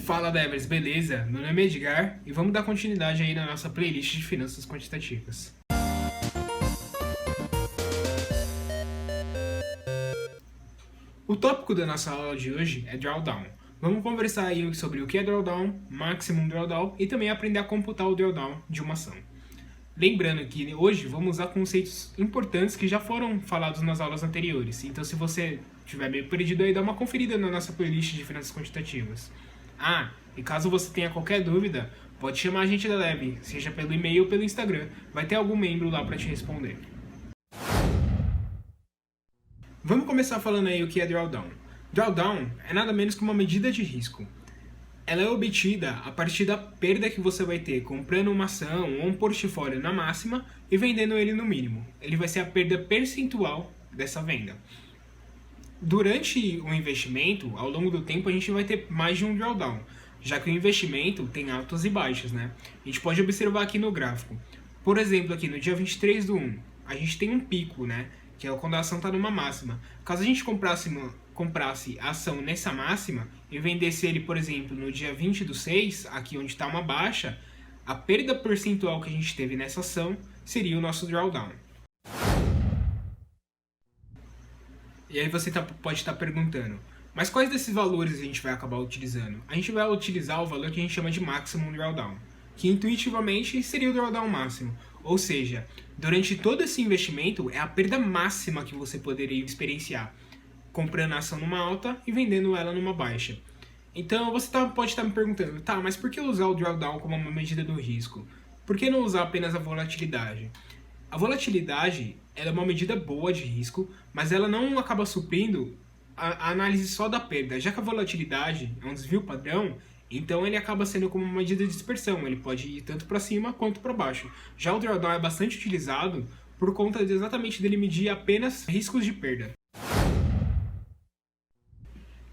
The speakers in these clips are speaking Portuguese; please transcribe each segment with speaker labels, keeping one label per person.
Speaker 1: Fala, Devers, beleza? Meu nome é Edgar e vamos dar continuidade aí na nossa playlist de finanças quantitativas. O tópico da nossa aula de hoje é Drawdown. Vamos conversar aí sobre o que é Drawdown, Maximum Drawdown e também aprender a computar o Drawdown de uma ação. Lembrando que hoje vamos usar conceitos importantes que já foram falados nas aulas anteriores. Então, se você estiver meio perdido aí, dá uma conferida na nossa playlist de finanças quantitativas. Ah, e caso você tenha qualquer dúvida, pode chamar a gente da Lab, seja pelo e-mail ou pelo Instagram. Vai ter algum membro lá para te responder. Vamos começar falando aí o que é Drawdown. Drawdown é nada menos que uma medida de risco. Ela é obtida a partir da perda que você vai ter comprando uma ação ou um portfólio na máxima e vendendo ele no mínimo. Ele vai ser a perda percentual dessa venda. Durante o investimento, ao longo do tempo, a gente vai ter mais de um drawdown, já que o investimento tem altas e baixas, né? A gente pode observar aqui no gráfico. Por exemplo, aqui no dia 23/1, a gente tem um pico, né? Que é quando a ação está numa máxima. Caso a gente comprasse a ação nessa máxima e vendesse ele, por exemplo, no dia 20/6, aqui onde está uma baixa, a perda percentual que a gente teve nessa ação seria o nosso drawdown. E aí você pode estar perguntando, mas quais desses valores a gente vai acabar utilizando? A gente vai utilizar o valor que a gente chama de Maximum Drawdown, que intuitivamente seria o drawdown máximo. Ou seja, durante todo esse investimento é a perda máxima que você poderia experienciar, comprando a ação numa alta e vendendo ela numa baixa. Então você pode estar me perguntando, tá, mas por que usar o drawdown como uma medida do risco? Por que não usar apenas a volatilidade? A volatilidade ela é uma medida boa de risco, mas ela não acaba suprindo a análise só da perda. Já que a volatilidade é um desvio padrão, então ele acaba sendo como uma medida de dispersão. Ele pode ir tanto para cima quanto para baixo. Já o drawdown é bastante utilizado por conta exatamente dele medir apenas riscos de perda.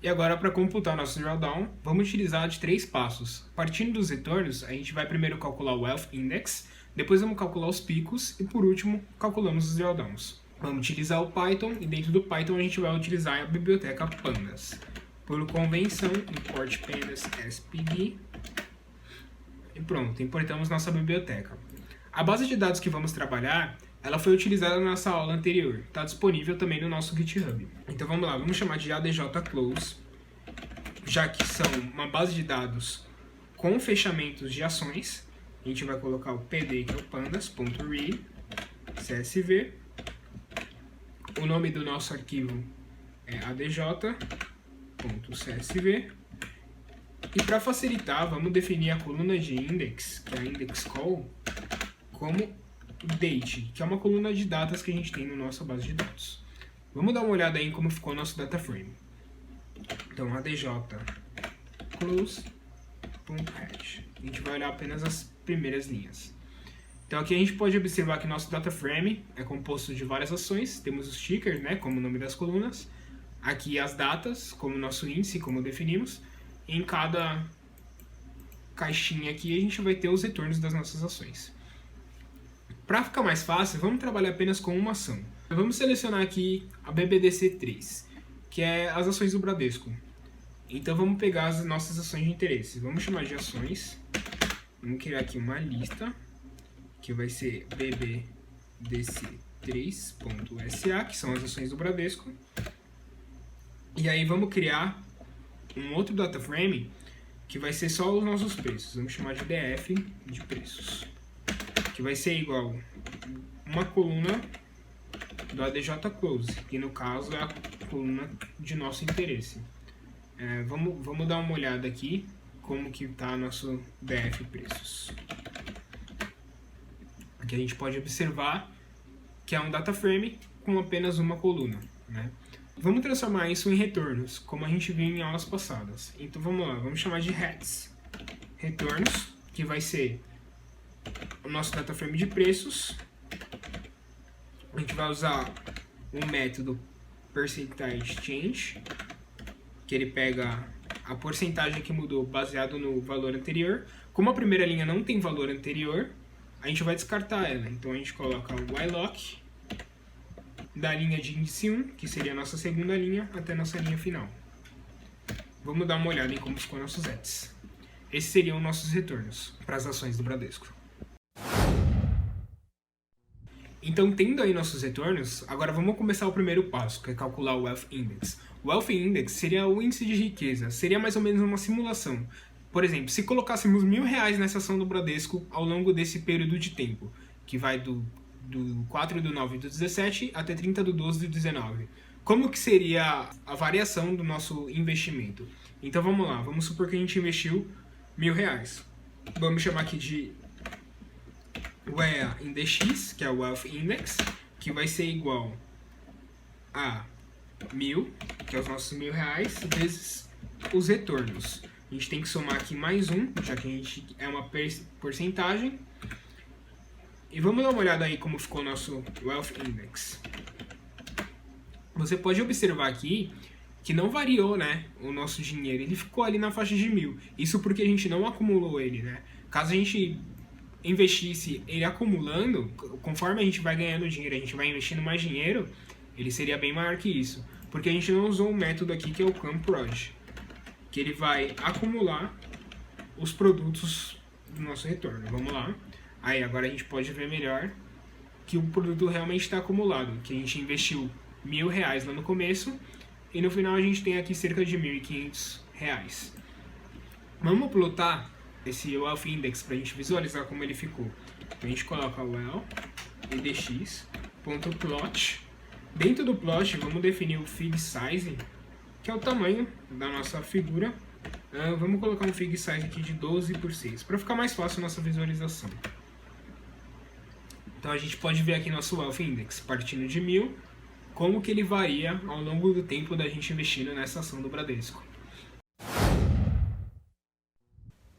Speaker 1: E agora, para computar nosso drawdown, vamos utilizar de 3 passos. Partindo dos retornos, a gente vai primeiro calcular o Wealth Index, depois vamos calcular os picos e, por último, calculamos os drawdowns. Vamos utilizar o Python e dentro do Python a gente vai utilizar a biblioteca Pandas. Por convenção, import pandas spd e pronto, importamos nossa biblioteca. A base de dados que vamos trabalhar, ela foi utilizada na nossa aula anterior. Está disponível também no nosso GitHub. Então vamos lá, vamos chamar de ADJ Close, já que são uma base de dados com fechamentos de ações. A gente vai colocar o PD, que é o pandas.read, CSV. O nome do nosso arquivo é adj.csv. E para facilitar, vamos definir a coluna de index, que é a index call, como date, que é uma coluna de datas que a gente tem na nossa base de dados. Vamos dar uma olhada aí em como ficou o nosso data frame. Então, adj close.hash. A gente vai olhar apenas as primeiras linhas. Então aqui a gente pode observar que nosso data frame é composto de várias ações. Temos os tickers, né, como o nome das colunas. Aqui as datas, como o nosso índice, como definimos. E em cada caixinha aqui a gente vai ter os retornos das nossas ações. Para ficar mais fácil, vamos trabalhar apenas com uma ação. Vamos selecionar aqui a BBDC3, que é as ações do Bradesco. Então vamos pegar as nossas ações de interesse. Vamos chamar de ações. Vamos criar aqui uma lista, que vai ser bbdc3.sa, que são as ações do Bradesco. E aí vamos criar um outro data frame, que vai ser só os nossos preços. Vamos chamar de DF de preços, que vai ser igual uma coluna do ADJ Close, que no caso é a coluna de nosso interesse. Vamos dar uma olhada aqui como que está nosso DF preços. Aqui a gente pode observar que é um data frame com apenas uma coluna, né? Vamos transformar isso em retornos, como a gente viu em aulas passadas. Então vamos lá, vamos chamar de hats, retornos, que vai ser o nosso data frame de preços. A gente vai usar um método percentage change, que ele pega a porcentagem que mudou baseado no valor anterior. Como a primeira linha não tem valor anterior, a gente vai descartar ela. Então a gente coloca o ylock da linha de índice 1, que seria a nossa segunda linha, até a nossa linha final. vamos dar uma olhada em como ficou nossos ETs. Esses seriam nossos retornos para as ações do Bradesco. Então, tendo aí nossos retornos, agora vamos começar o primeiro passo, que é calcular o Wealth Index. O Wealth Index seria o índice de riqueza, seria mais ou menos uma simulação. Por exemplo, se colocássemos R$1.000 nessa ação do Bradesco ao longo desse período de tempo, que vai do 4/9/17 até 30/12/19. Como que seria a variação do nosso investimento? Então vamos lá, vamos supor que a gente investiu R$1.000. Vamos chamar aqui de WEA Index, que é o Wealth Index, que vai ser igual a 1.000, que é os nossos R$1.000, vezes os retornos. A gente tem que somar aqui mais um, já que a gente é uma porcentagem. E vamos dar uma olhada aí como ficou o nosso Wealth Index. Você pode observar aqui que não variou, né, o nosso dinheiro. Ele ficou ali na faixa de 1.000. Isso porque a gente não acumulou ele, né? Caso a gente investisse ele acumulando, conforme a gente vai ganhando dinheiro, a gente vai investindo mais dinheiro, ele seria bem maior que isso. Porque a gente não usou um método aqui que é o CAMPROD, que ele vai acumular os produtos do nosso retorno. Vamos lá. Aí agora a gente pode ver melhor que o produto realmente está acumulado, que a gente investiu R$1.000 lá no começo e no final a gente tem aqui cerca de R$1.500. Vamos plotar esse Wealth Index para a gente visualizar como ele ficou. A gente coloca o Wealth Index.plot. Dentro do plot vamos definir o fig size, que é o tamanho da nossa figura. Vamos colocar um fig size aqui de 12/6 para ficar mais fácil a nossa visualização. Então a gente pode ver aqui nosso Wealth Index partindo de 1.000, como que ele varia ao longo do tempo da gente investindo nessa ação do Bradesco.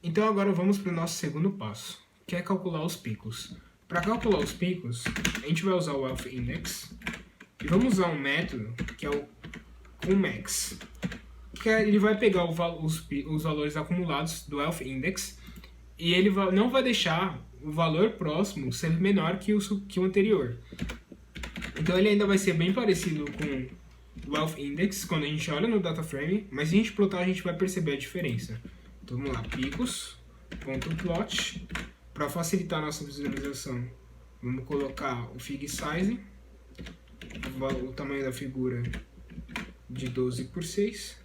Speaker 1: Então agora vamos para o nosso segundo passo, que é calcular os picos. Para calcular os picos, a gente vai usar o Wealth Index e vamos usar um método que é o CumMax, que ele vai pegar os valores acumulados do Wealth Index e ele não vai deixar o valor próximo ser menor que o anterior. Então ele ainda vai ser bem parecido com o Wealth Index quando a gente olha no data frame, mas se a gente plotar a gente vai perceber a diferença. Então vamos lá, picos.plot. Para facilitar a nossa visualização, vamos colocar o fig size, o tamanho da figura de 12/6.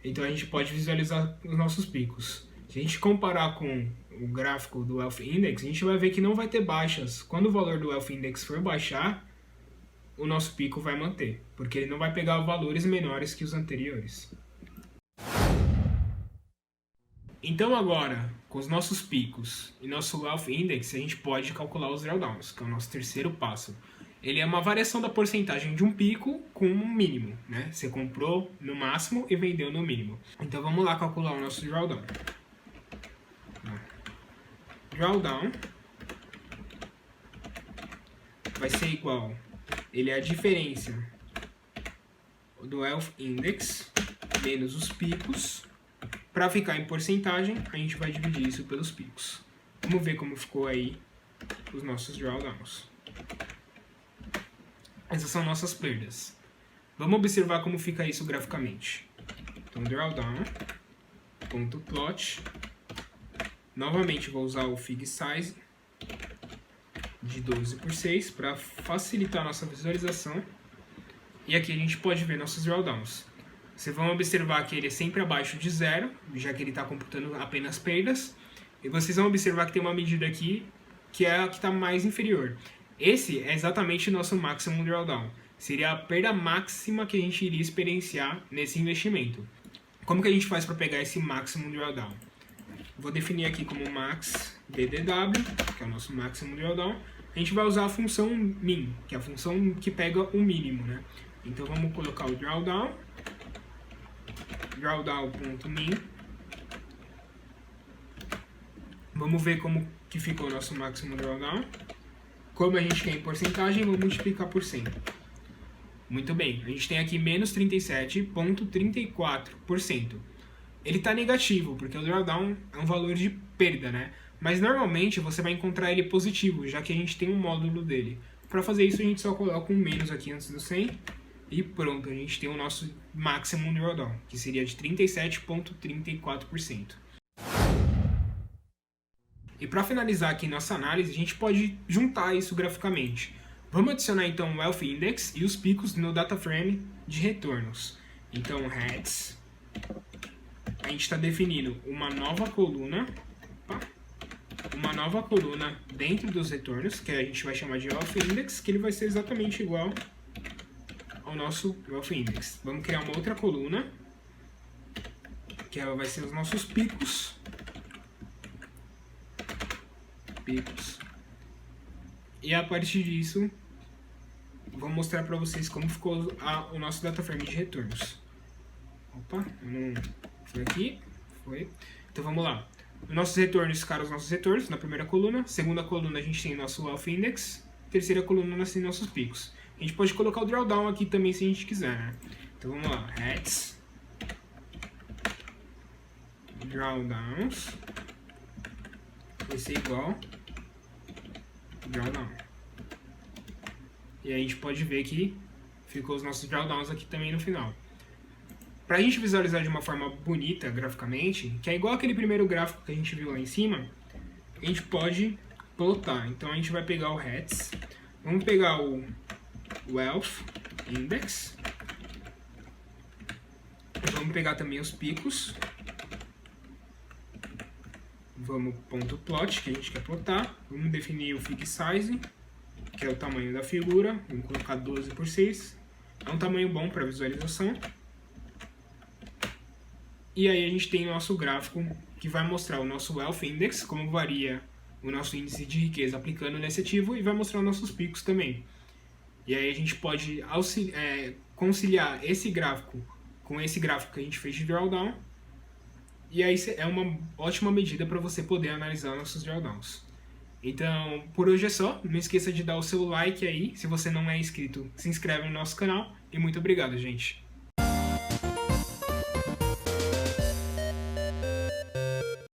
Speaker 1: Então a gente pode visualizar os nossos picos. Se a gente comparar com o gráfico do Wealth Index, a gente vai ver que não vai ter baixas. Quando o valor do Wealth Index for baixar, o nosso pico vai manter, porque ele não vai pegar valores menores que os anteriores. Então agora, com os nossos picos e nosso Wealth Index, a gente pode calcular os drawdowns, que é o nosso terceiro passo. Ele é uma variação da porcentagem de um pico com um mínimo, né? Você comprou no máximo e vendeu no mínimo. Então vamos lá calcular o nosso drawdown. Drawdown vai ser igual, ele é a diferença do Wealth Index menos os picos. Para ficar em porcentagem, a gente vai dividir isso pelos picos. Vamos ver como ficou aí os nossos drawdowns. Essas são nossas perdas. Vamos observar como fica isso graficamente. Então, drawdown.plot. Novamente vou usar o fig size de 12/6 para facilitar a nossa visualização. E aqui a gente pode ver nossos drawdowns. Vocês vão observar que ele é sempre abaixo de 0, já que ele está computando apenas perdas. E vocês vão observar que tem uma medida aqui que é a que está mais inferior. Esse é exatamente o nosso maximum drawdown. Seria a perda máxima que a gente iria experienciar nesse investimento. Como que a gente faz para pegar esse maximum drawdown? Vou definir aqui como max DDW, que é o nosso maximum drawdown. A gente vai usar a função min, que é a função que pega o mínimo, né? Então vamos colocar o drawdown.min. Vamos ver como que ficou o nosso maximum drawdown. Como a gente quer em porcentagem, vamos multiplicar por 100. Muito bem, a gente tem aqui menos 37,34%. Ele está negativo, porque o drawdown é um valor de perda, né? Mas normalmente você vai encontrar ele positivo, já que a gente tem um módulo dele. Para fazer isso, a gente só coloca um menos aqui antes do 100 E pronto, a gente tem o nosso Maximum Drawdown, que seria de 37,34%. E para finalizar aqui nossa análise, a gente pode juntar isso graficamente. Vamos adicionar então o Wealth Index e os picos no data frame de retornos. Então, heads, a gente está definindo uma nova coluna, dentro dos retornos, que a gente vai chamar de Wealth Index, que ele vai ser exatamente igual ao nosso Wealth Index. Vamos criar uma outra coluna, que ela vai ser os nossos picos. E a partir disso, vou mostrar para vocês como ficou o nosso data frame de retornos. Opa, não foi aqui, foi. Então vamos lá. Os nossos retornos ficaram os nossos retornos na primeira coluna. Segunda coluna a gente tem nosso Wealth Index. Terceira coluna nós temos nossos picos. A gente pode colocar o drawdown aqui também se a gente quiser, né? Então vamos lá, heads, drawdowns, vai ser igual drawdown. E aí a gente pode ver que ficou os nossos drawdowns aqui também no final. Para a gente visualizar de uma forma bonita graficamente, que é igual aquele primeiro gráfico que a gente viu lá em cima, a gente pode plotar. Então a gente vai pegar o heads, vamos pegar o Wealth Index, vamos pegar também os picos, vamos ponto plot, que a gente quer plotar, vamos definir o fig size, que é o tamanho da figura, vamos colocar 12:6, é um tamanho bom para visualização. E aí a gente tem o nosso gráfico que vai mostrar o nosso Wealth Index, como varia o nosso índice de riqueza aplicando nesse ativo, e vai mostrar os nossos picos também. E aí a gente pode conciliar esse gráfico com esse gráfico que a gente fez de drawdown, e aí é uma ótima medida para você poder analisar nossos drawdowns. Então, por hoje é só. Não esqueça de dar o seu like aí. Se você não é inscrito, se inscreve no nosso canal. E muito obrigado, gente.